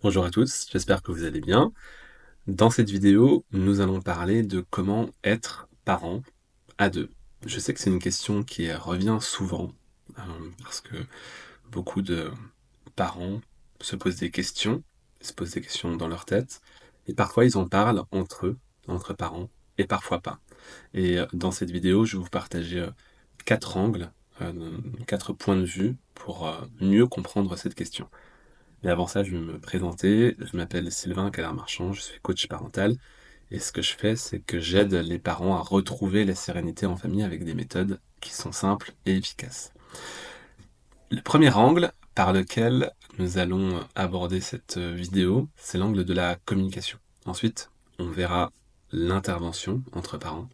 Bonjour à tous, j'espère que vous allez bien. Dans cette vidéo, nous allons parler de comment être parent à deux. Je sais que c'est une question qui revient souvent, parce que beaucoup de parents se posent des questions, se posent des questions dans leur tête, et parfois ils en parlent entre eux, entre parents, et parfois pas. Et dans cette vidéo, je vais vous partager 4 angles, euh, 4 points de vue pour mieux comprendre cette question. Mais avant ça, je vais me présenter. Je m'appelle Sylvain Calar-Marchand, je suis coach parental. Et ce que je fais, c'est que j'aide les parents à retrouver la sérénité en famille avec des méthodes qui sont simples et efficaces. Le premier angle par lequel nous allons aborder cette vidéo, c'est l'angle de la communication. Ensuite, on verra l'intervention entre parents.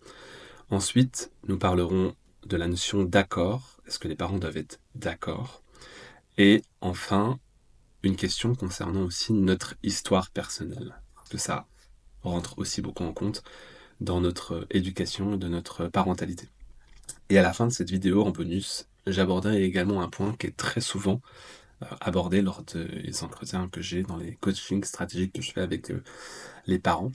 Ensuite, nous parlerons de la notion d'accord. Est-ce que les parents doivent être d'accord? Et enfin, une question concernant aussi notre histoire personnelle. Parce que ça rentre aussi beaucoup en compte dans notre éducation et de notre parentalité. Et à la fin de cette vidéo en bonus, j'aborderai également un point qui est très souvent abordé lors des entretiens que j'ai dans les coachings stratégiques que je fais avec les parents.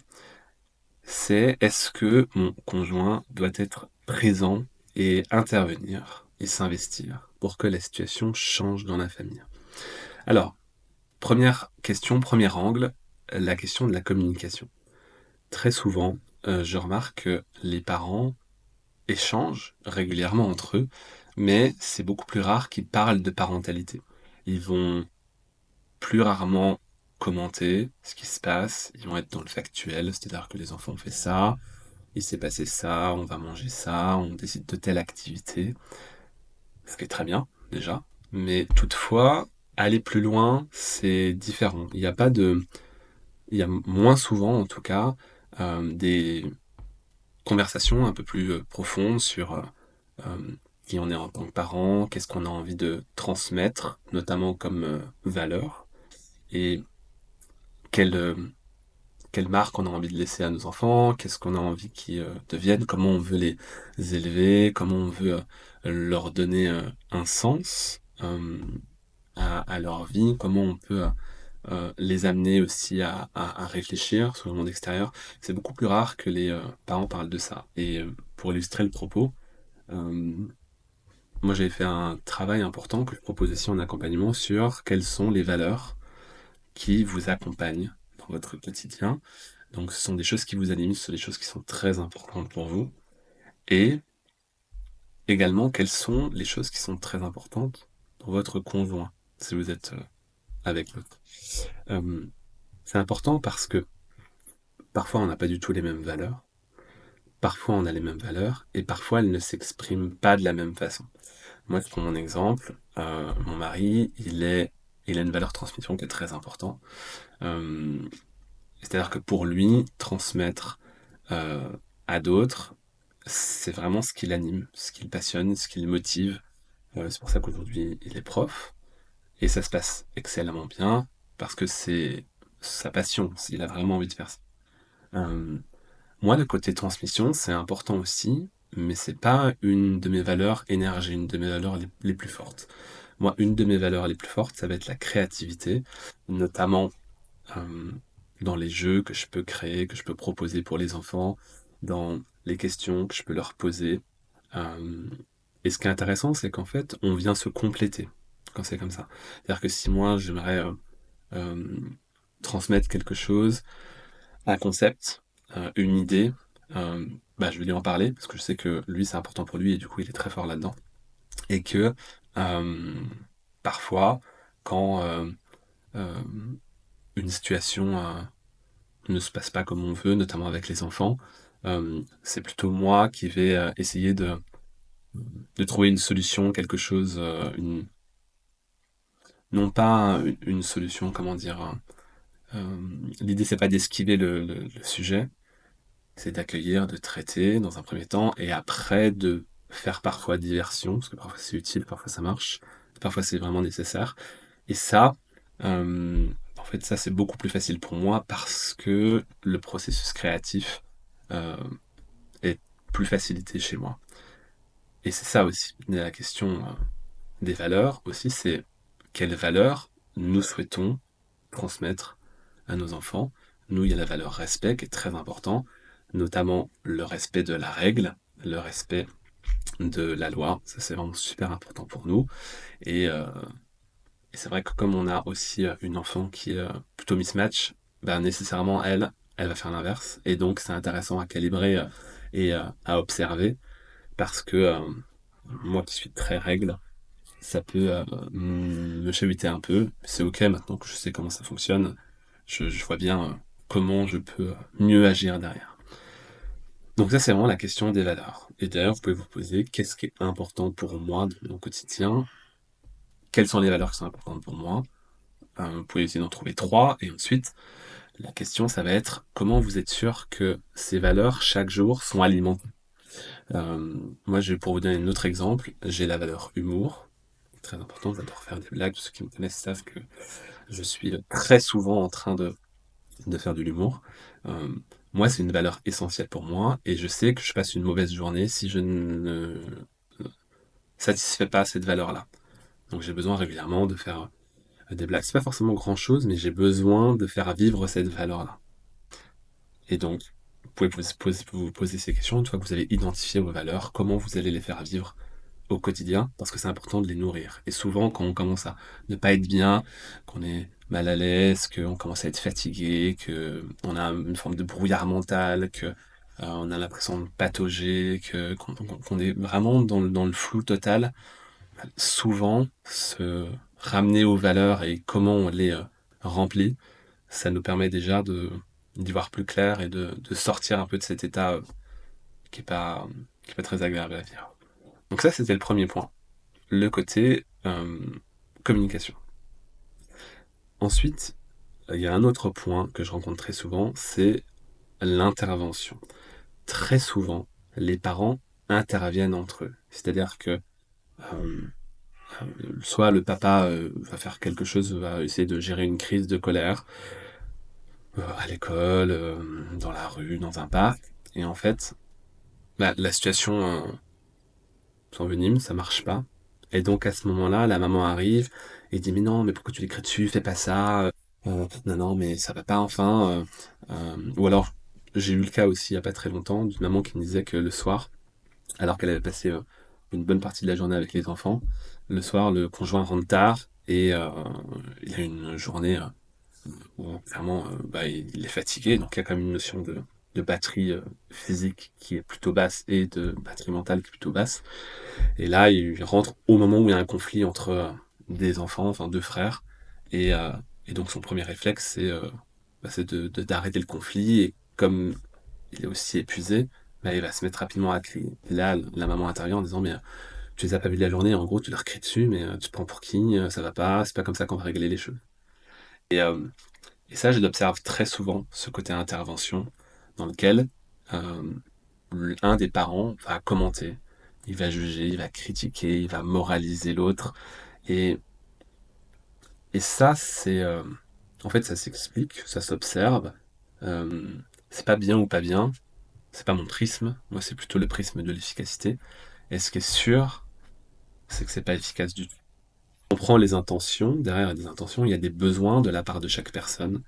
C'est est-ce que mon conjoint doit être présent et intervenir et s'investir pour que la situation change dans la famille? Alors, première question, premier angle, la question de la communication. Très souvent, je remarque que les parents échangent régulièrement entre eux, mais c'est beaucoup plus rare qu'ils parlent de parentalité. Ils vont plus rarement commenter ce qui se passe, ils vont être dans le factuel, c'est-à-dire que les enfants ont fait ça, il s'est passé ça, on va manger ça, on décide de telle activité, ce qui est très bien déjà, mais toutefois, aller plus loin, c'est différent. Il y a moins souvent, en tout cas, des conversations un peu plus profondes sur qui on est en tant que parent, qu'est-ce qu'on a envie de transmettre, notamment comme valeur, et quelle, euh, quelle marque on a envie de laisser à nos enfants, qu'est-ce qu'on a envie qu'ils deviennent, comment on veut les élever, comment on veut leur donner un sens à leur vie, comment on peut les amener aussi à réfléchir sur le monde extérieur. C'est beaucoup plus rare que les parents parlent de ça. Et pour illustrer le propos, euh, moi j'avais fait un travail important que je propose aussi en accompagnement sur quelles sont les valeurs qui vous accompagnent dans votre quotidien. Donc ce sont des choses qui vous animent, ce sont des choses qui sont très importantes pour vous. Et également, quelles sont les choses qui sont très importantes pour votre conjoint, si vous êtes avec l'autre. Euh, c'est important parce que parfois on n'a pas du tout les mêmes valeurs. Parfois, on a les mêmes valeurs et parfois, elles ne s'expriment pas de la même façon. Moi, je prends mon exemple. Mon mari, il a une valeur transmission qui est très importante. Euh, c'est-à-dire que pour lui, transmettre euh, à d'autres, c'est vraiment ce qui l'anime, ce qui le passionne, ce qui le motive. C'est pour ça qu'aujourd'hui, il est prof et ça se passe excellemment bien parce que c'est sa passion. Il a vraiment envie de faire ça. Euh, Moi, le côté transmission, c'est important aussi, mais c'est pas une de mes valeurs énergie, une de mes valeurs les plus fortes. Moi, une de mes valeurs les plus fortes, ça va être la créativité, notamment euh, dans les jeux que je peux créer, que je peux proposer pour les enfants, dans les questions que je peux leur poser. Euh, et ce qui est intéressant, c'est qu'en fait, on vient se compléter quand c'est comme ça. C'est-à-dire que si moi, j'aimerais euh, transmettre quelque chose, un concept, une idée, bah, je vais lui en parler parce que je sais que lui, c'est important pour lui et du coup, il est très fort là-dedans. Et que euh, parfois, quand euh, une situation ne se passe pas comme on veut, notamment avec les enfants, c'est plutôt moi qui vais essayer de trouver une solution, quelque chose, non pas une solution, comment dire. L'idée, c'est pas d'esquiver le sujet, c'est d'accueillir, de traiter dans un premier temps, et après de faire parfois diversion, parce que parfois c'est utile, parfois ça marche, parfois c'est vraiment nécessaire. Et ça, euh, en fait, ça c'est beaucoup plus facile pour moi parce que le processus créatif euh, est plus facilité chez moi. Et c'est ça aussi, la question des valeurs aussi, c'est quelles valeurs nous souhaitons transmettre à nos enfants. Nous, il y a la valeur respect qui est très important, notamment le respect de la règle, le respect de la loi. Ça, c'est vraiment super important pour nous. Et, euh, et c'est vrai que comme on a aussi une enfant qui est plutôt mismatch, ben nécessairement elle va faire l'inverse. Et donc c'est intéressant à calibrer et à observer parce que moi qui suis très règle, ça peut me chahuter un peu. C'est ok maintenant que je sais comment ça fonctionne. Je vois bien comment je peux mieux agir derrière. Donc ça c'est vraiment la question des valeurs. Et d'ailleurs vous pouvez vous poser qu'est-ce qui est important pour moi dans mon quotidien, quelles sont les valeurs qui sont importantes pour moi. Vous pouvez essayer d'en trouver trois et ensuite la question, ça va être comment vous êtes sûr que ces valeurs, chaque jour, sont alimentées. Moi, pour vous donner un autre exemple, j'ai la valeur humour, très important, j'adore faire des blagues. Ceux qui me connaissent savent que je suis très souvent en train de faire de l'humour. Euh, Moi, c'est une valeur essentielle pour moi et je sais que je passe une mauvaise journée si je ne satisfais pas cette valeur-là. Donc, j'ai besoin régulièrement de faire des blagues. C'est pas forcément grand-chose, mais j'ai besoin de faire vivre cette valeur-là. Et donc, vous pouvez vous poser ces questions une fois que vous avez identifié vos valeurs, comment vous allez les faire vivre au quotidien, parce que c'est important de les nourrir. Et souvent, quand on commence à ne pas être bien, qu'on est mal à l'aise, qu'on commence à être fatigué, qu'on a une forme de brouillard mental, on a l'impression de patauger, qu'on est vraiment dans le flou total, souvent, se ramener aux valeurs et comment on les remplit, ça nous permet déjà d'y voir plus clair et de sortir un peu de cet état qui est pas, qui est pas très agréable à vivre. Donc ça, c'était le premier point, le côté communication. Ensuite, il y a un autre point que je rencontre très souvent, c'est l'intervention. Très souvent, les parents interviennent entre eux. C'est-à-dire que euh, soit le papa va faire quelque chose, va essayer de gérer une crise de colère à l'école, dans la rue, dans un parc, et en fait, la situation s'envenime, ça marche pas. Et donc à ce moment-là, la maman arrive et dit mais non, mais pourquoi tu l'écris dessus, fais pas ça, non non mais ça va pas enfin. Ou alors j'ai eu le cas aussi il y a pas très longtemps d'une maman qui me disait que le soir, alors qu'elle avait passé une bonne partie de la journée avec les enfants, le soir le conjoint rentre tard et il a une journée où clairement bah, il est fatigué, donc il y a quand même une notion de batterie physique qui est plutôt basse et de batterie mentale qui est plutôt basse. Et là, il rentre au moment où il y a un conflit entre des enfants, enfin deux frères. Et, euh, et donc son premier réflexe, c'est d'arrêter le conflit. Et comme il est aussi épuisé, bah, il va se mettre rapidement à crier. Et là, la maman intervient en disant, mais tu les as pas vus de la journée, en gros, tu leur cries dessus, mais tu te prends pour qui, ça va pas, c'est pas comme ça qu'on va régler les choses. Et, euh, et ça, je l'observe très souvent, ce côté intervention, dans lequel euh, un des parents va commenter, il va juger, il va critiquer, il va moraliser l'autre. Et, et ça, en fait, ça s'explique, ça s'observe. Euh, c'est pas bien ou pas bien, c'est pas mon prisme. Moi, c'est plutôt le prisme de l'efficacité. Et ce qui est sûr, c'est que c'est pas efficace du tout. On prend les intentions, derrière il y a des intentions, il y a des besoins de la part de chaque personne.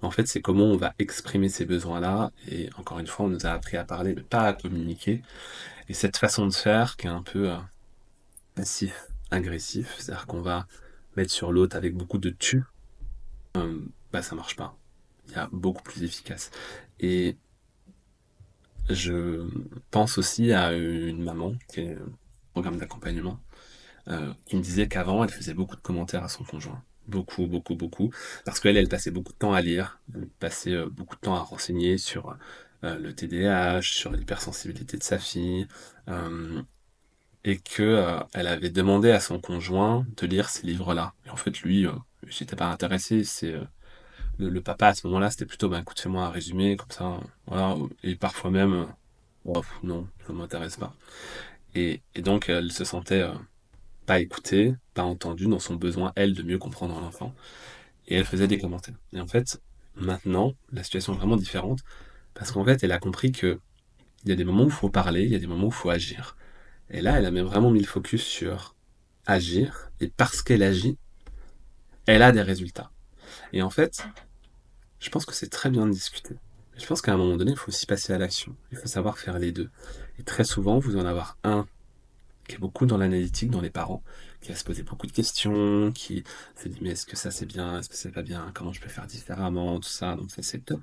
En fait, c'est comment on va exprimer ces besoins-là. Et encore une fois, on nous a appris à parler, mais pas à communiquer. Et cette façon de faire, qui est un peu passif-agressif, c'est-à-dire qu'on va mettre sur l'autre avec beaucoup de tu, bah ça marche pas. Il y a beaucoup plus efficace. Et je pense aussi à une maman qui est un programme d'accompagnement, qui me disait qu'avant, elle faisait beaucoup de commentaires à son conjoint. Beaucoup, beaucoup, beaucoup. Parce qu'elle, elle passait beaucoup de temps à lire, elle passait beaucoup de temps à renseigner sur le TDAH, sur l'hypersensibilité de sa fille, euh, et que elle avait demandé à son conjoint de lire ces livres-là. Et en fait, lui, il s'était pas intéressé. Le papa à ce moment-là, c'était plutôt, bah, écoute, fais-moi un résumé, comme ça, voilà. Et parfois même, oh, non, ça m'intéresse pas. Et donc, elle se sentait pas écoutée, pas entendue dans son besoin, elle, de mieux comprendre l'enfant. Et elle faisait des commentaires. Et en fait, maintenant, la situation est vraiment différente, parce qu'en fait, elle a compris que il y a des moments où il faut parler, il y a des moments où il faut agir. Et là, elle a même vraiment mis le focus sur agir, et parce qu'elle agit, elle a des résultats. Et en fait, Je pense que c'est très bien de discuter. Je pense qu'à un moment donné, il faut aussi passer à l'action. Il faut savoir faire les deux. Et très souvent, vous en avoir un qui est beaucoup dans l'analytique, dans les parents, qui va se poser beaucoup de questions, qui se dit mais est-ce que ça c'est bien, est-ce que c'est pas bien, comment je peux faire différemment, tout ça, donc ça c'est top.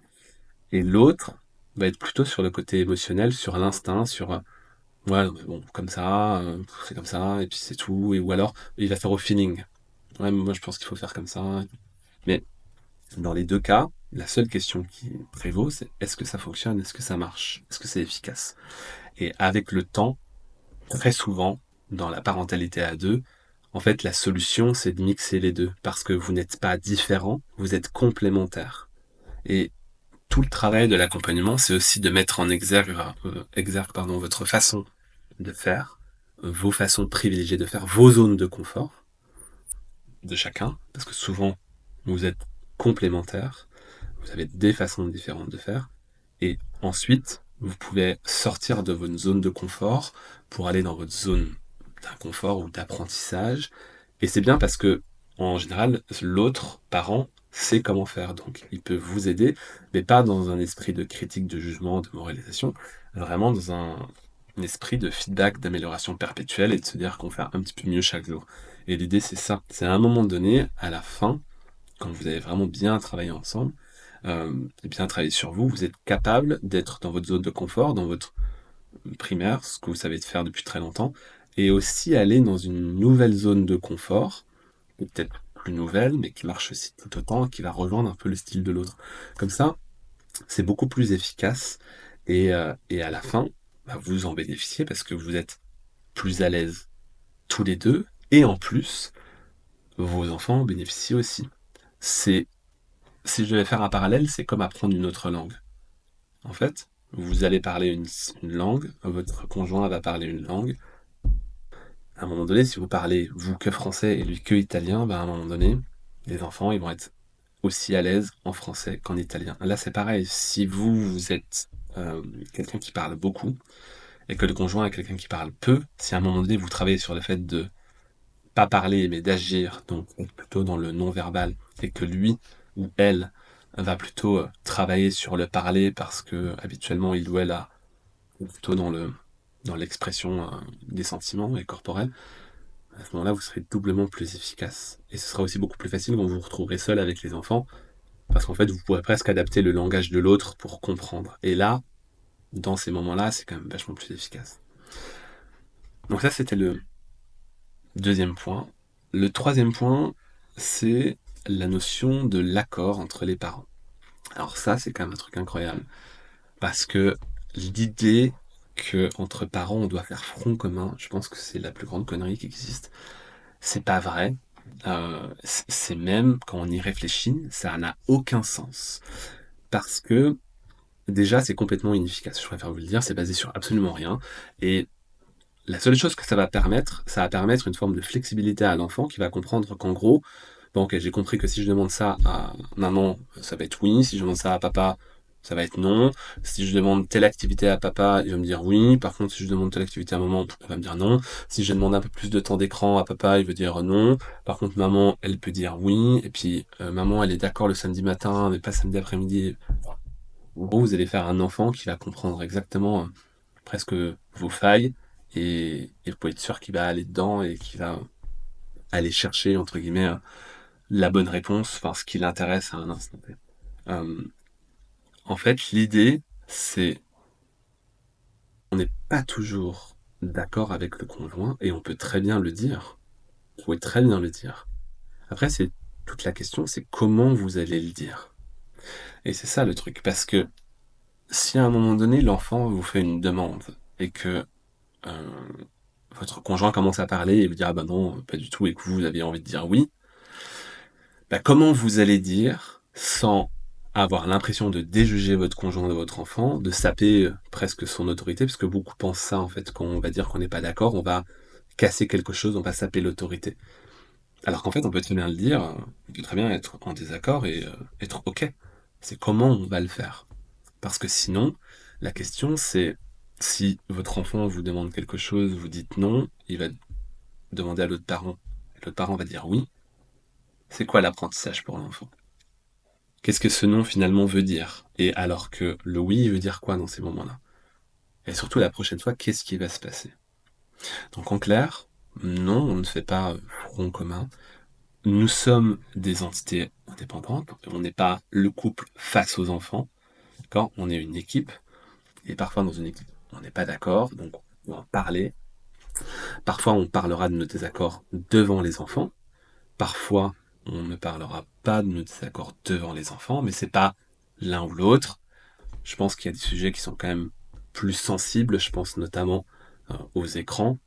Et l'autre va être plutôt sur le côté émotionnel, sur l'instinct, sur ouais, non, mais bon, comme ça, c'est comme ça, et puis c'est tout, et ou alors il va faire au feeling. Ouais, mais moi je pense qu'il faut faire comme ça. Mais dans les deux cas, la seule question qui prévaut, c'est est-ce que ça fonctionne, est-ce que ça marche, est-ce que c'est efficace. Et avec le temps, très souvent, dans la parentalité à deux, en fait, la solution, c'est de mixer les deux, parce que vous n'êtes pas différents, vous êtes complémentaires. Et tout le travail de l'accompagnement, c'est aussi de mettre en exergue votre façon de faire, vos façons privilégiées de faire, vos zones de confort de chacun, parce que souvent, vous êtes complémentaires, vous avez des façons différentes de faire, et ensuite, vous pouvez sortir de votre zone de confort pour aller dans votre zone d'inconfort ou d'apprentissage. Et c'est bien parce que, en général, l'autre parent sait comment faire. Donc, il peut vous aider, mais pas dans un esprit de critique, de jugement, de moralisation, vraiment dans un esprit de feedback, d'amélioration perpétuelle et de se dire qu'on fait un petit peu mieux chaque jour. Et l'idée, c'est ça. C'est à un moment donné, à la fin, quand vous avez vraiment bien travaillé ensemble, et bien travaillé sur vous, vous êtes capable d'être dans votre zone de confort, dans votre primaire, ce que vous savez faire depuis très longtemps, et aussi aller dans une nouvelle zone de confort, peut-être plus nouvelle, mais qui marche aussi tout autant, qui va rejoindre un peu le style de l'autre. Comme ça, c'est beaucoup plus efficace, et à la fin, bah, vous en bénéficiez parce que vous êtes plus à l'aise tous les deux, et en plus, vos enfants en bénéficient aussi. C'est, si je devais faire un parallèle, c'est comme apprendre une autre langue. En fait, vous allez parler une langue, votre conjoint va parler une langue. À un moment donné, si vous parlez, vous, que français et lui que italien, ben à un moment donné, les enfants, ils vont être aussi à l'aise en français qu'en italien. Là, c'est pareil. Si vous, vous êtes quelqu'un qui parle beaucoup et que le conjoint est quelqu'un qui parle peu, si à un moment donné, vous travaillez sur le fait de pas parler, mais d'agir, donc être plutôt dans le non-verbal, et que lui ou elle va plutôt travailler sur le parler parce que habituellement il ou elle a plutôt dans l'expression des sentiments et corporels, à ce moment-là, vous serez doublement plus efficace. Et ce sera aussi beaucoup plus facile quand vous vous retrouverez seul avec les enfants, parce qu'en fait, vous pourrez presque adapter le langage de l'autre pour comprendre. Et là, dans ces moments-là, c'est quand même vachement plus efficace. Donc ça, c'était le deuxième point. Le troisième point, c'est la notion de l'accord entre les parents. Alors ça, c'est quand même un truc incroyable, parce que l'idée que entre parents, on doit faire front commun, je pense que c'est la plus grande connerie qui existe. C'est pas vrai. C'est même, quand on y réfléchit, ça n'a aucun sens. Parce que, déjà, c'est complètement inefficace. Je préfère vous le dire, c'est basé sur absolument rien. Et la seule chose que ça va permettre une forme de flexibilité à l'enfant qui va comprendre qu'en gros, bon, ok, j'ai compris que si je demande ça à maman, ça va être oui. Si je demande ça à papa, ça va être non. Si je demande telle activité à papa, il va me dire oui. Par contre, si je demande telle activité à maman, il va me dire non. Si je demande un peu plus de temps d'écran à papa, il veut dire non. Par contre, maman, elle peut dire oui. Et puis, maman, elle est d'accord le samedi matin, mais pas samedi après-midi. En gros, vous allez faire un enfant qui va comprendre exactement presque vos failles. Et vous pouvez être sûr qu'il va aller dedans et qu'il va aller chercher, entre guillemets, la bonne réponse, enfin ce qui l'intéresse à un instant T. Euh, En fait, l'idée, c'est on n'est pas toujours d'accord avec le conjoint et on peut très bien le dire. Vous pouvez très bien le dire. Après, c'est toute la question, c'est comment vous allez le dire. Et c'est ça le truc, parce que si à un moment donné l'enfant vous fait une demande et que euh, votre conjoint commence à parler et vous dire ah ben non, pas du tout, et que vous avez envie de dire oui, bah, comment vous allez dire sans avoir l'impression de déjuger votre conjoint de votre enfant, de saper presque son autorité, parce que beaucoup pensent ça en fait, quand on va dire qu'on n'est pas d'accord, on va casser quelque chose, on va saper l'autorité. Alors qu'en fait, on peut très bien le dire, on peut très bien être en désaccord et être OK. C'est comment on va le faire. Parce que sinon, la question c'est, si votre enfant vous demande quelque chose, vous dites non, il va demander à l'autre parent. L'autre parent va dire oui. C'est quoi l'apprentissage pour l'enfant? Qu'est-ce que ce non finalement veut dire? Et alors que le oui veut dire quoi dans ces moments-là? Et surtout la prochaine fois, qu'est-ce qui va se passer? Donc en clair, non, on ne fait pas front commun. Nous sommes des entités indépendantes. On n'est pas le couple face aux enfants. D'accord? On est une équipe. Et parfois dans une équipe, on n'est pas d'accord. Donc on va en parler. Parfois on parlera de nos désaccords devant les enfants. Parfois on ne parlera pas de nos désaccords devant les enfants. Mais c'est pas l'un ou l'autre. Je pense qu'il y a des sujets qui sont quand même plus sensibles. Je pense notamment aux écrans.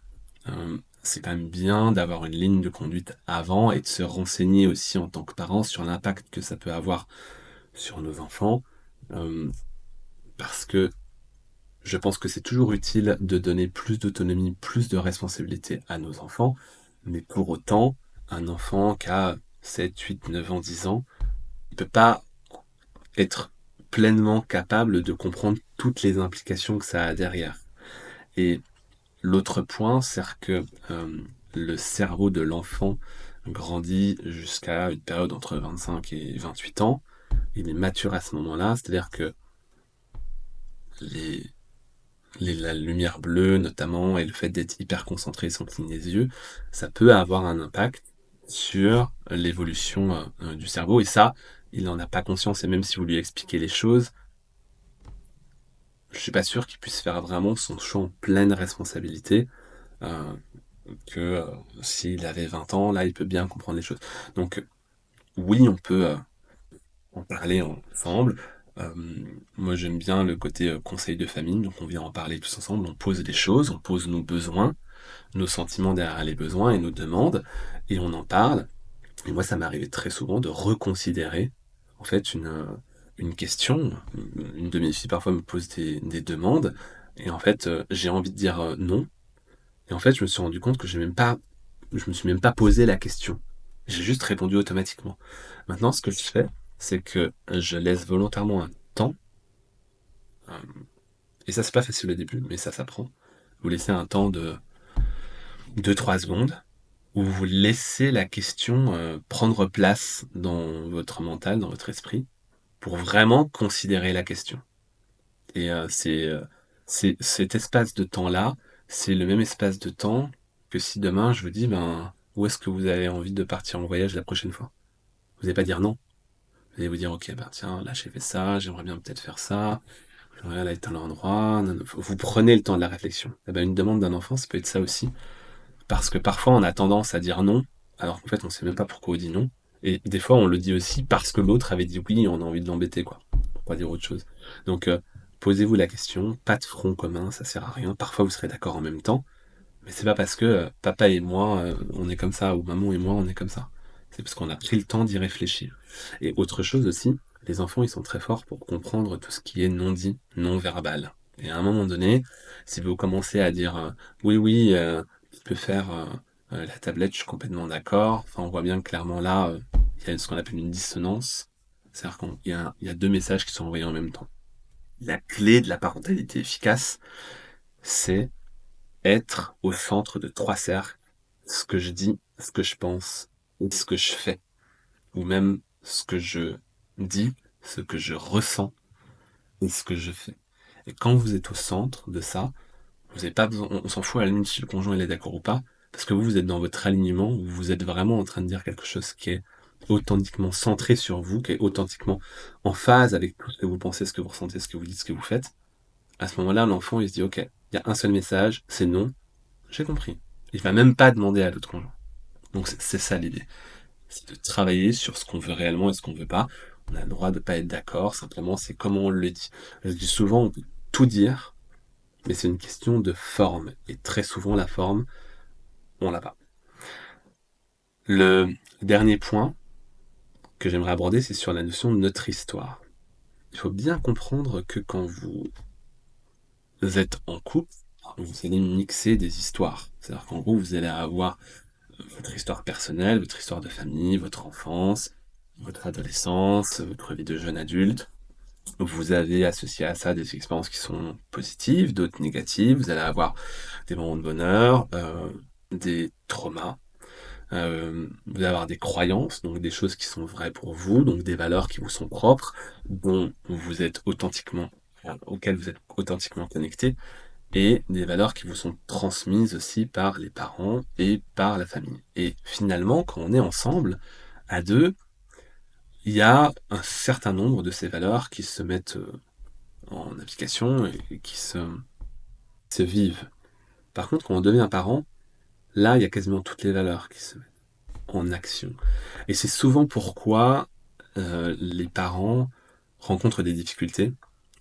C'est quand même bien d'avoir une ligne de conduite avant et de se renseigner aussi en tant que parent sur l'impact que ça peut avoir sur nos enfants. Euh, Parce que je pense que c'est toujours utile de donner plus d'autonomie, plus de responsabilité à nos enfants. Mais pour autant, un enfant qui a 7, 8, 9 ans, 10 ans, il peut pas être pleinement capable de comprendre toutes les implications que ça a derrière. Et l'autre point, c'est que le cerveau de l'enfant grandit jusqu'à une période entre 25 et 28 ans. Il est mature à ce moment-là, c'est-à-dire que les, la lumière bleue notamment et le fait d'être hyper concentré sans cligner des yeux, ça peut avoir un impact sur l'évolution du cerveau. Et ça, il n'en a pas conscience. Et même si vous lui expliquez les choses, je suis pas sûr qu'il puisse faire vraiment son choix en pleine responsabilité. Euh, que s'il avait 20 ans, là, il peut bien comprendre les choses. Donc, oui, on peut en parler ensemble. Euh, Moi, j'aime bien le côté conseil de famille, donc on vient en parler tous ensemble, on pose des choses, on pose nos besoins, nos sentiments derrière les besoins et nos demandes, et on en parle. Et moi, ça m'arrivait très souvent de reconsidérer, en fait, une question. Une de mes filles, parfois, me pose des demandes, et en fait, j'ai envie de dire non, et en fait, je me suis rendu compte que je me suis même pas posé la question. J'ai juste répondu automatiquement. Maintenant, ce que je fais, c'est que je laisse volontairement un temps, euh, et ça c'est pas facile au début, mais ça s'apprend. Vous laissez un temps de 2-3 secondes, où vous laissez la question prendre place dans votre mental, dans votre esprit, pour vraiment considérer la question. Et c'est cet espace de temps-là, c'est le même espace de temps que si demain je vous dis, ben, où est-ce que vous avez envie de partir en voyage la prochaine fois? Vous n'allez pas dire non. Vous allez vous dire, ok, ben tiens, là j'ai fait ça, j'aimerais bien peut-être faire ça, j'aimerais aller à tel endroit. Vous prenez le temps de la réflexion. Et ben, une demande d'un enfant, ça peut être ça aussi. Parce que parfois on a tendance à dire non, alors qu'en fait on sait même pas pourquoi on dit non. Et des fois on le dit aussi parce que l'autre avait dit oui et on a envie de l'embêter, quoi. Pour pas dire autre chose. Donc posez-vous la question, pas de front commun, ça sert à rien. Parfois vous serez d'accord en même temps, mais c'est pas parce que papa et moi on est comme ça, ou maman et moi on est comme ça. C'est parce qu'on a pris le temps d'y réfléchir. Et autre chose aussi, les enfants ils sont très forts pour comprendre tout ce qui est non dit, non verbal. Et à un moment donné, si vous commencez à dire oui, oui, tu peux faire la tablette, je suis complètement d'accord. Enfin, on voit bien que clairement là, il y a ce qu'on appelle une dissonance. C'est-à-dire qu'il y a deux messages qui sont envoyés en même temps. La clé de la parentalité efficace, c'est être au centre de trois cercles. Ce que je dis, ce que je pense, et ce que je fais. Ou même ce que je dis, ce que je ressens et ce que je fais. Et quand vous êtes au centre de ça, vous n'avez pas besoin, on s'en fout à la limite si le conjoint il est d'accord ou pas, parce que vous êtes dans votre alignement, où vous êtes vraiment en train de dire quelque chose qui est authentiquement centré sur vous, qui est authentiquement en phase avec tout ce que vous pensez, ce que vous ressentez, ce que vous dites, ce que vous faites. À ce moment-là, l'enfant il se dit ok, il y a un seul message, c'est non, j'ai compris. Il va même pas demander à l'autre conjoint. Donc c'est ça l'idée, c'est de travailler sur ce qu'on veut réellement et ce qu'on veut pas. On a le droit de pas être d'accord, simplement c'est comment on le dit. Je dis souvent, on peut tout dire, mais c'est une question de forme. Et très souvent, la forme, on l'a pas. Le dernier point que j'aimerais aborder, c'est sur la notion de notre histoire. Il faut bien comprendre que quand vous êtes en couple, vous allez mixer des histoires. C'est-à-dire qu'en gros, vous allez avoir votre histoire personnelle, votre histoire de famille, votre enfance, votre adolescence, votre vie de jeune adulte. Vous avez associé à ça des expériences qui sont positives, d'autres négatives. Vous allez avoir des moments de bonheur, des traumas, vous allez avoir des croyances, donc des choses qui sont vraies pour vous, donc des valeurs qui vous sont propres, dont vous êtes authentiquement, auxquelles vous êtes authentiquement connecté, et des valeurs qui vous sont transmises aussi par les parents et par la famille. Et finalement, quand on est ensemble, à deux, il y a un certain nombre de ces valeurs qui se mettent en application et qui se vivent. Par contre, quand on devient parent, là, il y a quasiment toutes les valeurs qui se mettent en action. Et c'est souvent pourquoi les parents rencontrent des difficultés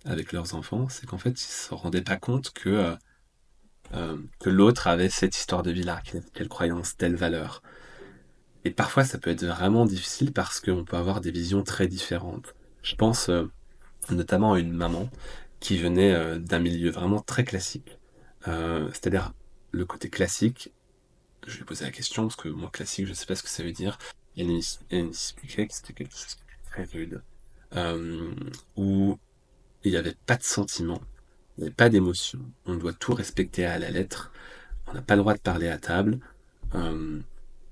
avec leurs enfants, c'est qu'en fait, ils ne se rendaient pas compte que l'autre avait cette histoire de vie-là, telle croyance, telle valeur. Et parfois, ça peut être vraiment difficile parce qu'on peut avoir des visions très différentes. Je pense notamment à une maman qui venait d'un milieu vraiment très classique. C'est-à-dire, le côté classique, je lui ai posé la question, parce que moi, classique, je ne sais pas ce que ça veut dire. Elle expliquait que c'était quelque chose qui était très rude, euh, où il n'y avait pas de sentiments, il n'y avait pas d'émotion. On doit tout respecter à la lettre. On n'a pas le droit de parler à table. Euh,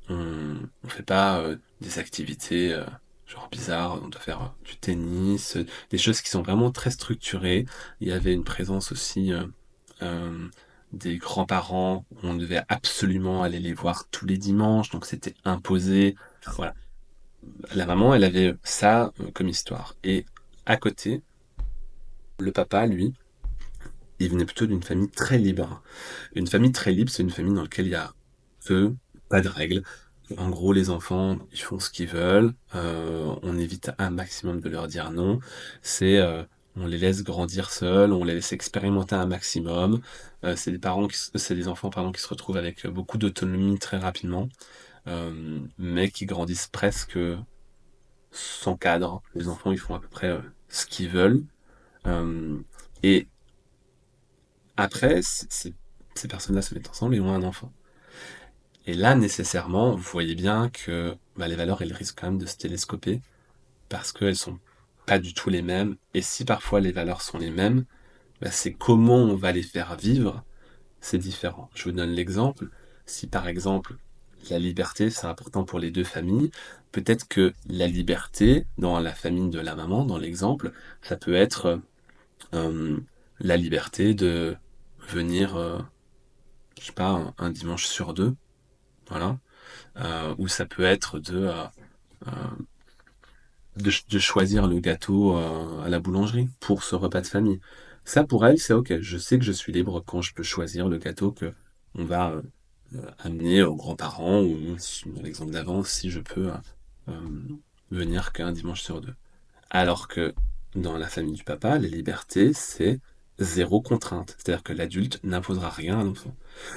on fait pas des activités genre bizarres. On doit faire du tennis, des choses qui sont vraiment très structurées. Il y avait une présence aussi euh, des grands-parents. On devait absolument aller les voir tous les dimanches, donc c'était imposé. Voilà. La maman, elle avait ça comme histoire. Et à côté, le papa, lui, il venait plutôt d'une famille très libre. Une famille très libre, c'est une famille dans laquelle il y a peu, pas de règles. En gros, les enfants, ils font ce qu'ils veulent. On évite un maximum de leur dire non. C'est, on les laisse grandir seuls, on les laisse expérimenter un maximum. C'est des enfants, pardon, qui se retrouvent avec beaucoup d'autonomie très rapidement, mais qui grandissent presque sans cadre. Les enfants, ils font à peu près ce qu'ils veulent. Euh, et après, ces personnes-là se mettent ensemble et ont un enfant. Et là, nécessairement, vous voyez bien que bah, les valeurs, elles risquent quand même de se télescoper parce qu'elles sont pas du tout les mêmes. Et si parfois les valeurs sont les mêmes, bah, c'est comment on va les faire vivre, c'est différent. Je vous donne l'exemple. Si par exemple, la liberté, c'est important pour les deux familles, peut-être que la liberté, dans la famille de la maman, dans l'exemple, ça peut être euh, la liberté de venir, je sais pas, un dimanche sur deux, voilà. Ou ça peut être euh, de choisir le gâteau à la boulangerie pour ce repas de famille. Ça, pour elle, c'est ok. Je sais que je suis libre quand je peux choisir le gâteau que on va amener aux grands-parents ou, dans l'exemple d'avant, si je peux euh, venir qu'un dimanche sur deux. Alors que dans la famille du papa, la liberté, c'est zéro contrainte. C'est-à-dire que l'adulte n'imposera rien à l'enfant.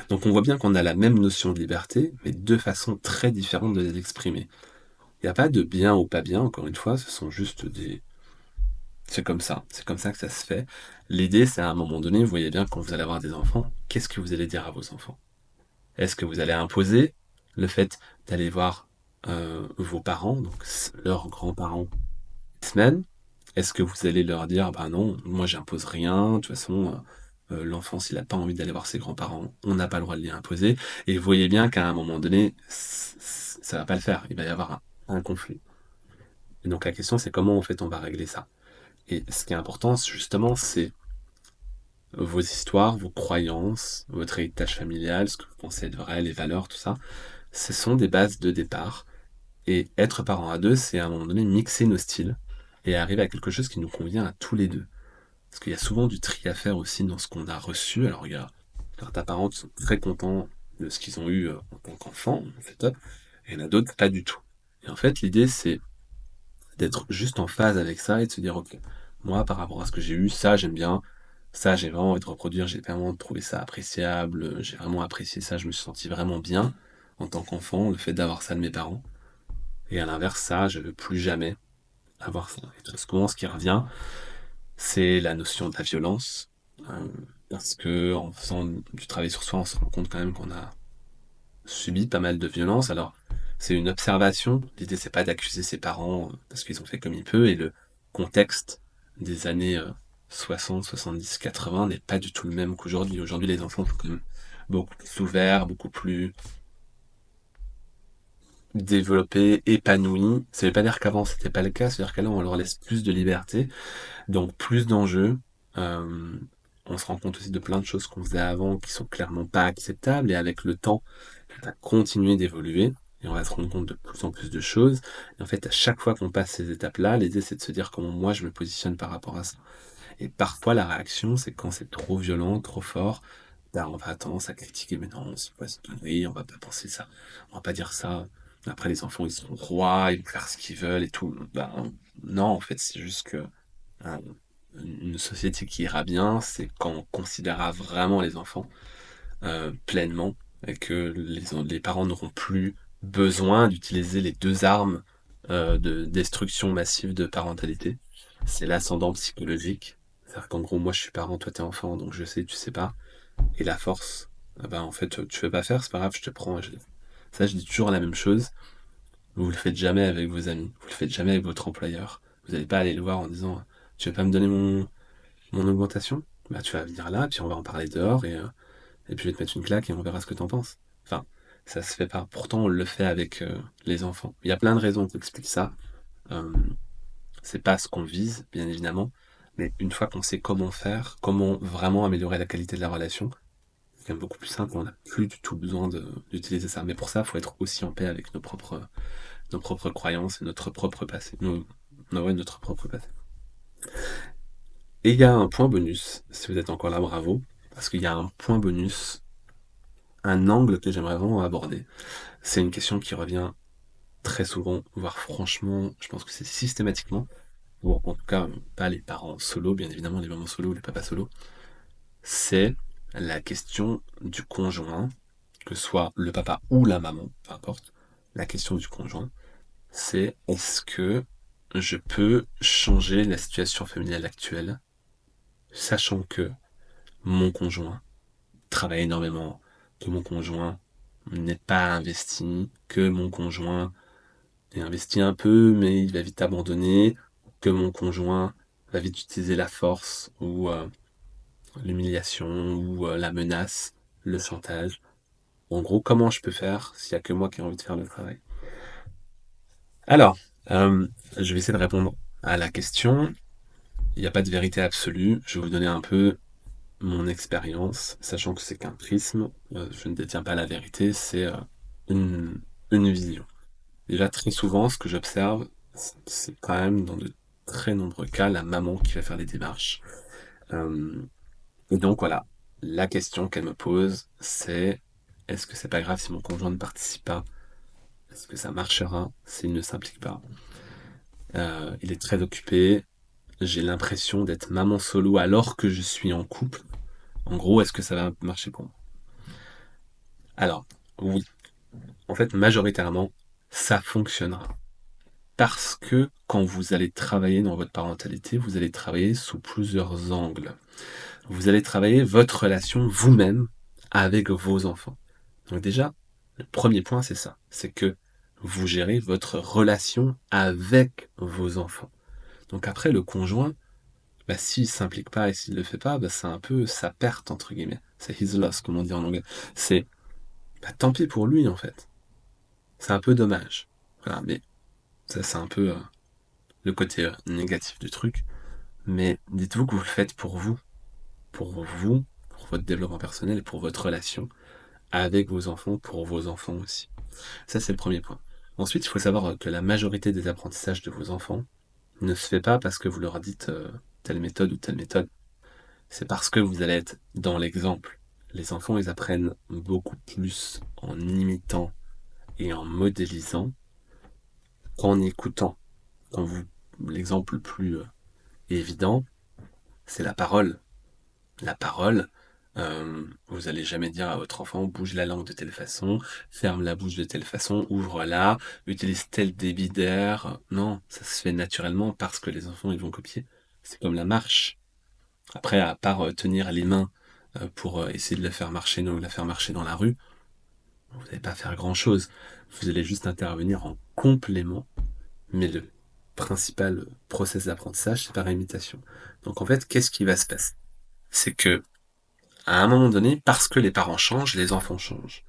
Donc on voit bien qu'on a la même notion de liberté, mais deux façons très différentes de l'exprimer. Il n'y a pas de bien ou pas bien, encore une fois, ce sont juste des... c'est comme ça que ça se fait. L'idée, c'est à un moment donné, vous voyez bien, quand vous allez avoir des enfants, qu'est-ce que vous allez dire à vos enfants? Est-ce que vous allez imposer le fait d'aller voir vos parents, donc leurs grands-parents, semaine? Est-ce que vous allez leur dire, bah non, moi j'impose rien, de toute façon, l'enfant, s'il n'a pas envie d'aller voir ses grands-parents, on n'a pas le droit de lui imposer. Et vous voyez bien qu'à un moment donné, ça va pas le faire. Il va y avoir un conflit. Et donc la question, c'est comment en fait on va régler ça. Et ce qui est important, justement, c'est vos histoires, vos croyances, votre héritage familial, ce que vous pensez être vrai, les valeurs, tout ça. Ce sont des bases de départ. Et être parent à deux, c'est à un moment donné mixer nos styles et arriver à quelque chose qui nous convient à tous les deux. Parce qu'il y a souvent du tri à faire aussi dans ce qu'on a reçu. Alors il y a certains parents qui sont très contents de ce qu'ils ont eu en tant qu'enfant, c'est top. Et il y en a d'autres pas du tout. Et en fait, l'idée, c'est d'être juste en phase avec ça et de se dire, ok, moi, par rapport à ce que j'ai eu, ça, j'aime bien, ça, j'ai vraiment envie de reproduire, j'ai vraiment trouvé ça appréciable, j'ai vraiment apprécié ça, je me suis senti vraiment bien en tant qu'enfant, le fait d'avoir ça de mes parents. Et à l'inverse, ça, je veux plus jamais avoir ça. Et très souvent, ce qui revient, c'est la notion de la violence, euh, parce que en faisant du travail sur soi, on se rend compte quand même qu'on a subi pas mal de violence. Alors, c'est une observation. L'idée, c'est pas d'accuser ses parents parce qu'ils ont fait comme ils peuvent. Et le contexte des années 60, 70, 80 n'est pas du tout le même qu'aujourd'hui. Aujourd'hui, les enfants sont quand même beaucoup plus ouverts, beaucoup plus développés, épanouis. Ça veut pas dire qu'avant c'était pas le cas, c'est-à-dire que là on leur laisse plus de liberté, donc plus d'enjeux. Euh, on se rend compte aussi de plein de choses qu'on faisait avant qui sont clairement pas acceptables, et avec le temps, on va continuer d'évoluer. Et on va se rendre compte de plus en plus de choses. Et en fait, à chaque fois qu'on passe ces étapes-là, l'idée c'est de se dire comment moi je me positionne par rapport à ça. Et parfois, la réaction, c'est quand c'est trop violent, trop fort, ben, on va avoir tendance à critiquer, mais non, c'est pas cette connerie, on va pas penser ça, on va pas dire ça. Après, les enfants, ils seront rois, ils vont faire ce qu'ils veulent et tout. Ben, non, en fait, c'est juste que euh, une société qui ira bien, c'est quand on considérera vraiment les enfants pleinement et que les parents n'auront plus besoin d'utiliser les deux armes de destruction massive de parentalité. C'est l'ascendant psychologique. C'est-à-dire qu'en gros, moi je suis parent, toi t'es enfant, donc je sais, tu sais pas. Et la force, ah ben, en fait, tu veux pas faire, c'est pas grave, je te prends. Ça, je dis toujours la même chose. Vous le faites jamais avec vos amis, vous le faites jamais avec votre employeur. Vous n'allez pas aller le voir en disant, tu veux pas me donner mon augmentation? Bah tu vas venir là, puis on va en parler dehors, et puis je vais te mettre une claque et on verra ce que t'en penses. Enfin, ça se fait pas. Pourtant, on le fait avec les enfants. Il y a plein de raisons qui expliquent ça. Euh, c'est pas ce qu'on vise, bien évidemment, mais une fois qu'on sait comment faire, comment vraiment améliorer la qualité de la relation, c'est quand même beaucoup plus simple. On n'a plus du tout besoin d'utiliser ça. Mais pour ça, il faut être aussi en paix avec nos propres croyances et notre propre passé. Ouais, notre propre passé. Et il y a un point bonus, si vous êtes encore là, bravo, parce qu'il y a un point bonus, un angle que j'aimerais vraiment aborder. C'est une question qui revient très souvent, voire franchement, je pense que c'est systématiquement, ou en tout cas pas les parents solo, bien évidemment les mamans solo ou les papas solo, c'est la question du conjoint, que ce soit le papa ou la maman, peu importe, la question du conjoint, c'est est-ce que je peux changer la situation familiale actuelle, sachant que mon conjoint travaille énormément, que mon conjoint n'est pas investi, que mon conjoint est investi un peu, mais il va vite abandonner, que mon conjoint va vite utiliser la force ou l'humiliation ou la menace, le chantage. En gros, comment je peux faire s'il n'y a que moi qui ai envie de faire le travail? Alors, euh, je vais essayer de répondre à la question. Il n'y a pas de vérité absolue. Je vais vous donner un peu mon expérience, sachant que c'est qu'un prisme. Je ne détiens pas la vérité, c'est une, une vision. Déjà, très souvent, ce que j'observe, c'est quand même dans de très nombreux cas la maman qui va faire les démarches. Euh, et donc voilà, la question qu'elle me pose, c'est est-ce que c'est pas grave si mon conjoint ne participe pas? Est-ce que ça marchera s'il ne s'implique pas? Il est très occupé, j'ai l'impression d'être maman solo alors que je suis en couple. En gros, est-ce que ça va marcher pour moi? Alors, oui, en fait, majoritairement, ça fonctionnera. Parce que quand vous allez travailler dans votre parentalité, vous allez travailler sous plusieurs angles. Vous allez travailler votre relation vous-même avec vos enfants. Donc déjà, le premier point, c'est ça. C'est que vous gérez votre relation avec vos enfants. Donc après, le conjoint, bah, s'il ne s'implique pas et s'il ne le fait pas, bah, c'est un peu sa perte, entre guillemets. C'est his loss, comme on dit en anglais. C'est bah, tant pis pour lui, en fait. C'est un peu dommage. Voilà, mais ça, c'est un peu le côté négatif du truc. Mais dites-vous que vous le faites pour vous, pour votre développement personnel et pour votre relation avec vos enfants, pour vos enfants aussi. Ça, c'est le premier point. Ensuite, il faut savoir que la majorité des apprentissages de vos enfants ne se fait pas parce que vous leur dites telle méthode ou telle méthode. C'est parce que vous allez être dans l'exemple. Les enfants, ils apprennent beaucoup plus en imitant et en modélisant qu'en écoutant. Quand vous, l'exemple le plus évident, c'est la parole. La parole, vous allez jamais dire à votre enfant bouge la langue de telle façon, ferme la bouche de telle façon, ouvre-la, utilise tel débit d'air. Non, ça se fait naturellement parce que les enfants ils vont copier. C'est comme la marche. Après, à part tenir les mains pour essayer de la faire marcher, la faire marcher dans la rue, vous n'allez pas faire grand-chose. Vous allez juste intervenir en complément, mais le principal process d'apprentissage, c'est par imitation. Donc en fait, qu'est-ce qui va se passer? C'est que à un moment donné, parce que les parents changent, les enfants changent.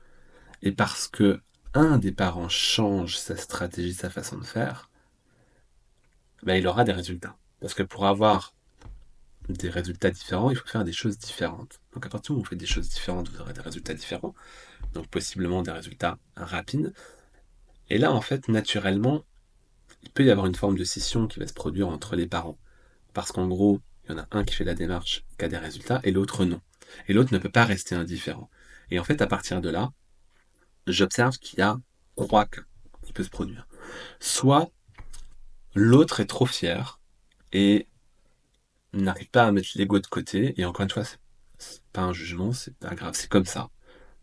Et parce que un des parents change sa stratégie, sa façon de faire, bah, il aura des résultats. Parce que pour avoir des résultats différents, il faut faire des choses différentes. Donc à partir du moment où vous faites des choses différentes, vous aurez des résultats différents, donc possiblement des résultats rapides. Et là, en fait, naturellement, il peut y avoir une forme de scission qui va se produire entre les parents. Parce qu'en gros, il y en a un qui fait la démarche, qui a des résultats, et l'autre non. Et l'autre ne peut pas rester indifférent. Et en fait, à partir de là, j'observe qu'il y a trois cas qui peuvent se produire. Soit l'autre est trop fier et n'arrive pas à mettre l'ego de côté, et encore une fois, c'est pas un jugement, c'est pas grave, c'est comme ça.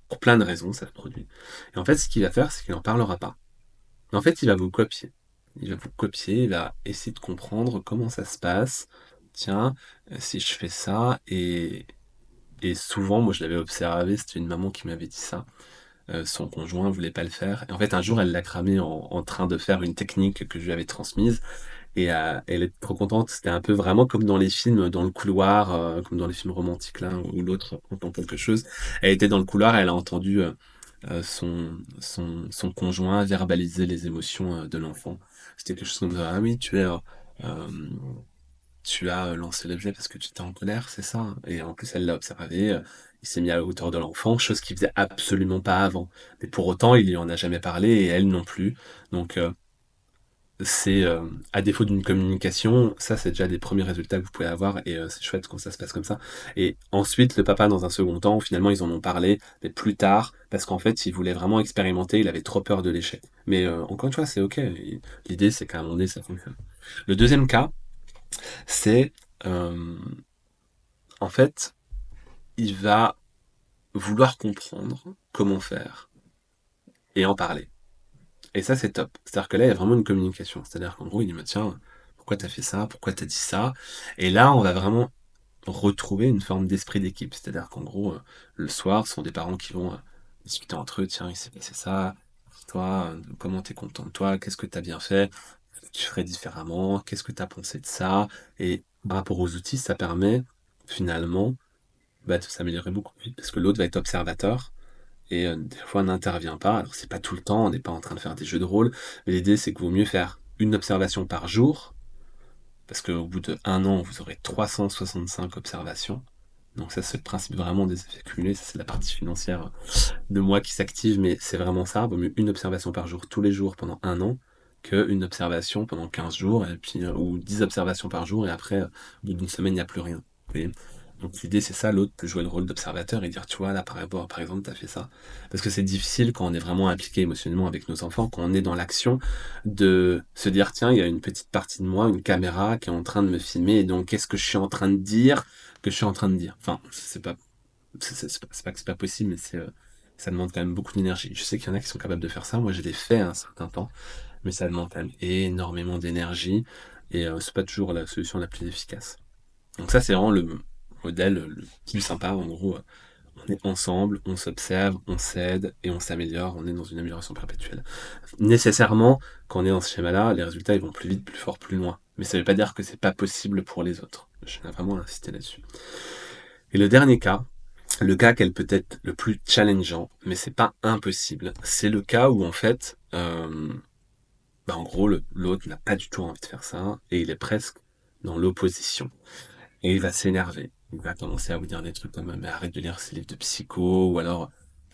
Pour plein de raisons, ça se produit. Et en fait, ce qu'il va faire, c'est qu'il n'en parlera pas. En fait, il va vous copier. Il va vous copier, il va essayer de comprendre comment ça se passe. Tiens, si je fais ça, et souvent, moi je l'avais observé, c'était une maman qui m'avait dit ça. Son conjoint voulait pas le faire. Et en fait, un jour, elle l'a cramé en train de faire une technique que je lui avais transmise. Et elle était trop contente. C'était un peu vraiment comme dans les films, dans le couloir, comme dans les films romantiques là, où l'autre entend quelque chose. Elle était dans le couloir, elle a entendu son conjoint verbaliser les émotions de l'enfant. C'était quelque chose comme ça. Ah oui, euh, tu as lancé l'objet parce que tu étais en colère, c'est ça? Et en plus, elle l'a observé. Il s'est mis à la hauteur de l'enfant, chose qu'il faisait absolument pas avant. Mais pour autant, il lui en a jamais parlé et elle non plus. Donc, c'est à défaut d'une communication, ça c'est déjà des premiers résultats que vous pouvez avoir et c'est chouette quand ça se passe comme ça. Et ensuite, le papa, dans un second temps, finalement, ils en ont parlé, mais plus tard, parce qu'en fait, il voulait vraiment expérimenter, il avait trop peur de l'échec. Mais encore une fois, c'est ok. L'idée, c'est qu'à un moment donné, ça fonctionne. Le deuxième cas, c'est euh, en fait, il va vouloir comprendre comment faire et en parler. Et ça, c'est top. C'est-à-dire que là, il y a vraiment une communication. C'est-à-dire qu'en gros, il dit, bah, tiens, pourquoi t'as fait ça? Pourquoi t'as dit ça? Et là, on va vraiment retrouver une forme d'esprit d'équipe. C'est-à-dire qu'en gros, le soir, ce sont des parents qui vont discuter entre eux. Tiens, il s'est passé ça. Toi, comment t'es content de toi? Qu'est-ce que t'as bien fait? Tu ferais différemment? Qu'est-ce que t'as pensé de ça? Et par rapport aux outils, ça permet finalement de s'améliorer beaucoup plus vite parce que l'autre va être observateur et des fois n'intervient pas. Alors c'est pas tout le temps, on n'est pas en train de faire des jeux de rôle, mais l'idée c'est que vaut mieux faire une observation par jour, parce qu'au bout de un an, vous aurez 365 observations. Donc ça, c'est le principe vraiment des effets cumulés, ça c'est la partie financière de moi qui s'active, mais c'est vraiment ça, vaut mieux une observation par jour, tous les jours pendant un an, qu'une observation pendant 15 jours, et puis, ou 10 observations par jour, et après, au bout d'une semaine, il n'y a plus rien. Vous voyez. Donc l'idée, c'est ça, l'autre peut jouer le rôle d'observateur et dire, tu vois, là, par exemple, tu as fait ça. Parce que c'est difficile quand on est vraiment impliqué émotionnellement avec nos enfants, quand on est dans l'action, de se dire, tiens, il y a une petite partie de moi, une caméra qui est en train de me filmer, et donc qu'est-ce que je suis en train de dire que je suis en train de dire. Enfin, c'est pas que c'est pas possible, mais ça demande quand même beaucoup d'énergie. Je sais qu'il y en a qui sont capables de faire ça. Moi, je l'ai fait un certain temps, mais ça demande quand même énormément d'énergie et c'est pas toujours la solution la plus efficace. Donc ça, c'est vraiment le modèle le plus sympa. En gros, on est ensemble, on s'observe, on s'aide et on s'améliore. On est dans une amélioration perpétuelle. Nécessairement, quand on est dans ce schéma-là, les résultats ils vont plus vite, plus fort, plus loin. Mais ça veut pas dire que c'est pas possible pour les autres. Je tiens vraiment à insister là-dessus. Et le dernier cas, le cas qui est peut-être le plus challengeant, mais c'est pas impossible, c'est le cas où en fait, en gros, l'autre n'a pas du tout envie de faire ça et il est presque dans l'opposition. Et il va s'énerver. Il va commencer à vous dire des trucs comme mais arrête de lire ces livres de psycho ou alors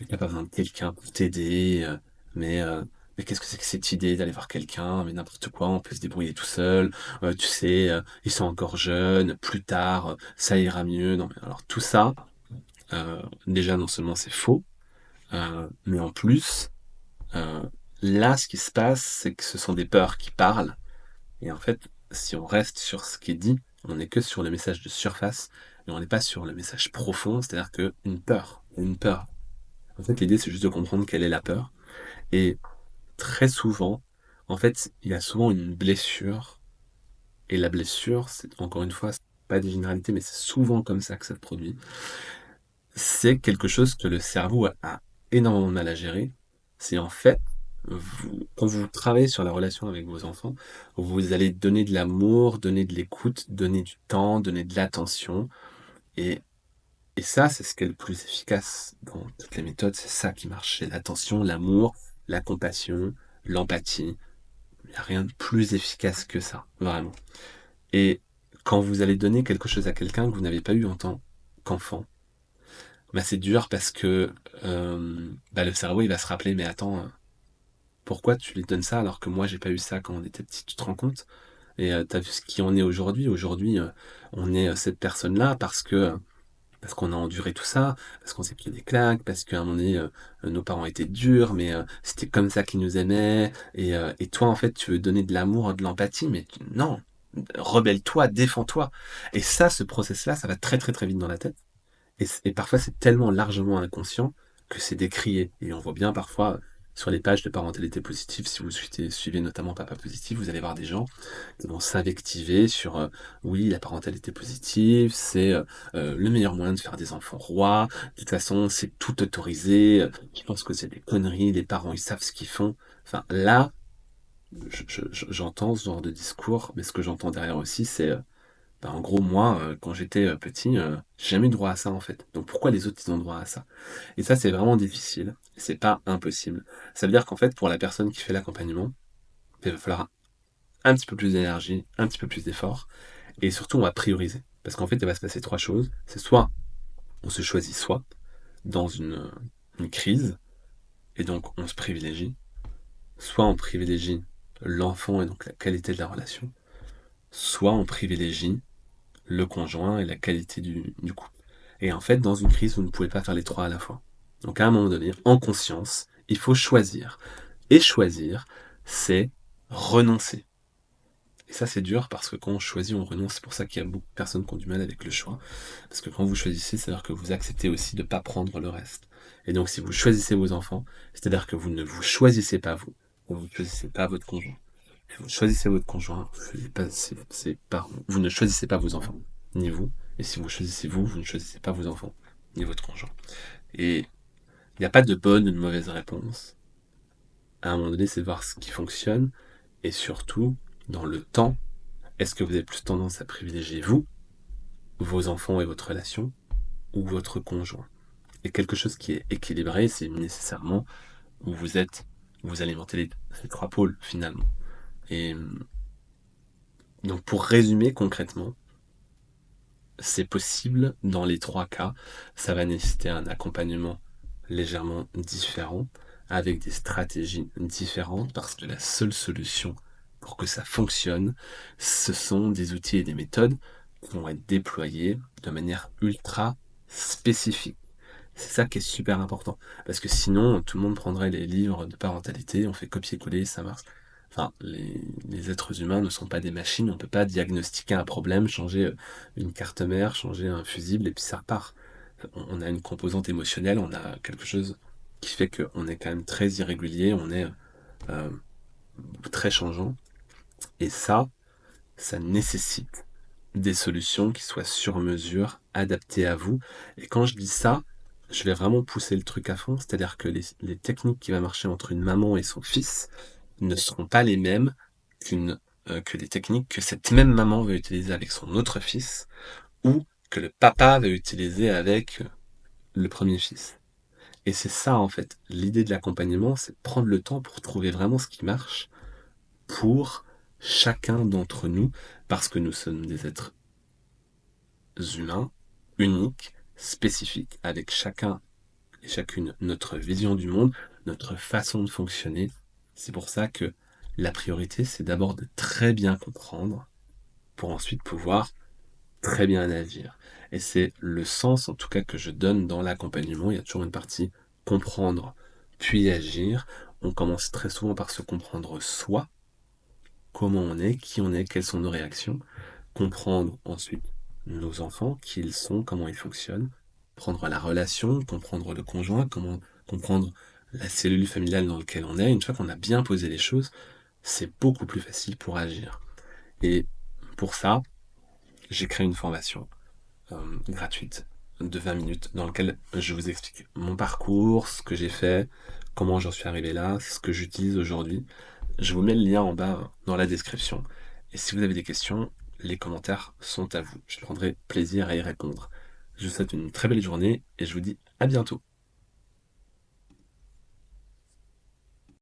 t'as pas besoin de quelqu'un pour t'aider, mais euh, mais qu'est-ce que c'est que cette idée d'aller voir quelqu'un, mais n'importe quoi, on peut se débrouiller tout seul, tu sais, ils sont encore jeunes, plus tard, ça ira mieux. Non, mais alors tout ça, déjà, non seulement c'est faux, mais en plus, euh, là, ce qui se passe, c'est que ce sont des peurs qui parlent. Et en fait, si on reste sur ce qui est dit, on n'est que sur le message de surface, et on n'est pas sur le message profond, c'est-à-dire qu'une peur, une peur. En fait, l'idée, c'est juste de comprendre quelle est la peur. Et très souvent, en fait, il y a souvent une blessure. Et la blessure, c'est encore une fois, c'est pas des généralités, mais c'est souvent comme ça que ça se produit. C'est quelque chose que le cerveau a énormément de mal à gérer. C'est en fait, quand vous travaillez sur la relation avec vos enfants, vous allez donner de l'amour, donner de l'écoute, donner du temps, donner de l'attention. Et, et ça, c'est ce qui est le plus efficace dans toutes les méthodes. C'est ça qui marche. C'est l'attention, l'amour. la compassion, l'empathie. Il n'y a rien de plus efficace que ça, vraiment. Et quand vous allez donner quelque chose à quelqu'un que vous n'avez pas eu en tant qu'enfant, bah c'est dur parce que bah le cerveau il va se rappeler, mais attends, pourquoi tu lui donnes ça alors que moi j'ai pas eu ça quand on était petit, tu te rends compte? Et t'as vu ce qui en est aujourd'hui. Aujourd'hui, on est cette personne-là parce qu'on a enduré tout ça, parce qu'on s'est pris des claques, parce qu'à un moment donné, nos parents étaient durs, mais c'était comme ça qu'ils nous aimaient. Et toi, en fait, tu veux donner de l'amour, de l'empathie, mais non, rebelle-toi, défends-toi. Et ça, ce process-là, ça va très très très vite dans la tête. Et parfois, c'est tellement largement inconscient que c'est décrié. Et on voit bien parfois sur les pages de parentalité positive, si vous suivez notamment Papa Positif, vous allez voir des gens qui vont s'invectiver sur oui, la parentalité positive, c'est le meilleur moyen de faire des enfants rois. De toute façon, c'est tout autorisé. Je pense que c'est des conneries. Les parents, ils savent ce qu'ils font. Enfin, là, j'entends ce genre de discours, mais ce que j'entends derrière aussi, c'est bah, en gros, moi, quand j'étais petit, j'ai jamais eu droit à ça en fait. Donc pourquoi les autres, ils ont droit à ça? Et ça, c'est vraiment difficile. C'est pas impossible. Ça veut dire qu'en fait, pour la personne qui fait l'accompagnement, il va falloir un petit peu plus d'énergie, un petit peu plus d'effort, et surtout, on va prioriser. Parce qu'en fait, il va se passer trois choses. C'est soit on se choisit soi dans une crise, et donc on se privilégie, soit on privilégie l'enfant et donc la qualité de la relation, soit on privilégie le conjoint et la qualité du couple. Et en fait, dans une crise, vous ne pouvez pas faire les trois à la fois. Donc à un moment donné, en conscience, il faut choisir. Et choisir, c'est renoncer. Et ça, c'est dur parce que quand on choisit, on renonce. C'est pour ça qu'il y a beaucoup de personnes qui ont du mal avec le choix. Parce que quand vous choisissez, c'est-à-dire que vous acceptez aussi de ne pas prendre le reste. Et donc, si vous choisissez vos enfants, c'est-à-dire que vous ne vous choisissez pas vous, vous ne choisissez pas votre conjoint. Si vous choisissez votre conjoint, vous, choisissez pas vous ne choisissez pas vos enfants, ni vous. Et si vous choisissez vous, vous ne choisissez pas vos enfants, ni votre conjoint. Et il n'y a pas de bonne ou de mauvaise réponse. À un moment donné, c'est voir ce qui fonctionne. Et surtout, dans le temps, est-ce que vous avez plus tendance à privilégier vous, vos enfants et votre relation, ou votre conjoint? Et quelque chose qui est équilibré, c'est nécessairement où vous alimentez ces trois pôles finalement. Et donc pour résumer concrètement, c'est possible dans les trois cas. Ça va nécessiter un accompagnement légèrement différent, avec des stratégies différentes, parce que la seule solution pour que ça fonctionne, ce sont des outils et des méthodes qui vont être déployés de manière ultra spécifique. C'est ça qui est super important. Parce que sinon, tout le monde prendrait les livres de parentalité, on fait copier-coller, ça marche. Enfin, les êtres humains ne sont pas des machines, on ne peut pas diagnostiquer un problème, changer une carte mère, changer un fusible, et puis ça repart. On a une composante émotionnelle, on a quelque chose qui fait qu'on est quand même très irrégulier, on est euh, très changeant. Et ça nécessite des solutions qui soient sur mesure, adaptées à vous. Et quand je dis ça, je vais vraiment pousser le truc à fond, c'est-à-dire que les techniques qui vont marcher entre une maman et son fils ne seront pas les mêmes que les techniques que cette même maman va utiliser avec son autre fils ou que le papa va utiliser avec le premier fils. Et c'est ça en fait, l'idée de l'accompagnement, c'est de prendre le temps pour trouver vraiment ce qui marche pour chacun d'entre nous, parce que nous sommes des êtres humains, uniques, spécifiques, avec chacun et chacune notre vision du monde, notre façon de fonctionner. C'est pour ça que la priorité, c'est d'abord de très bien comprendre pour ensuite pouvoir très bien agir. Et c'est le sens, en tout cas, que je donne dans l'accompagnement. Il y a toujours une partie comprendre, puis agir. On commence très souvent par se comprendre soi, comment on est, qui on est, quelles sont nos réactions. Comprendre ensuite nos enfants, qui ils sont, comment ils fonctionnent, prendre la relation, comprendre le conjoint, comment comprendre la cellule familiale dans laquelle on est. Une fois qu'on a bien posé les choses, c'est beaucoup plus facile pour agir. Et pour ça, j'ai créé une formation gratuite de 20 minutes dans laquelle je vous explique mon parcours, ce que j'ai fait, comment j'en suis arrivé là, ce que j'utilise aujourd'hui. Je vous mets le lien en bas dans la description. Et si vous avez des questions, les commentaires sont à vous. Je prendrai plaisir à y répondre. Je vous souhaite une très belle journée et je vous dis à bientôt.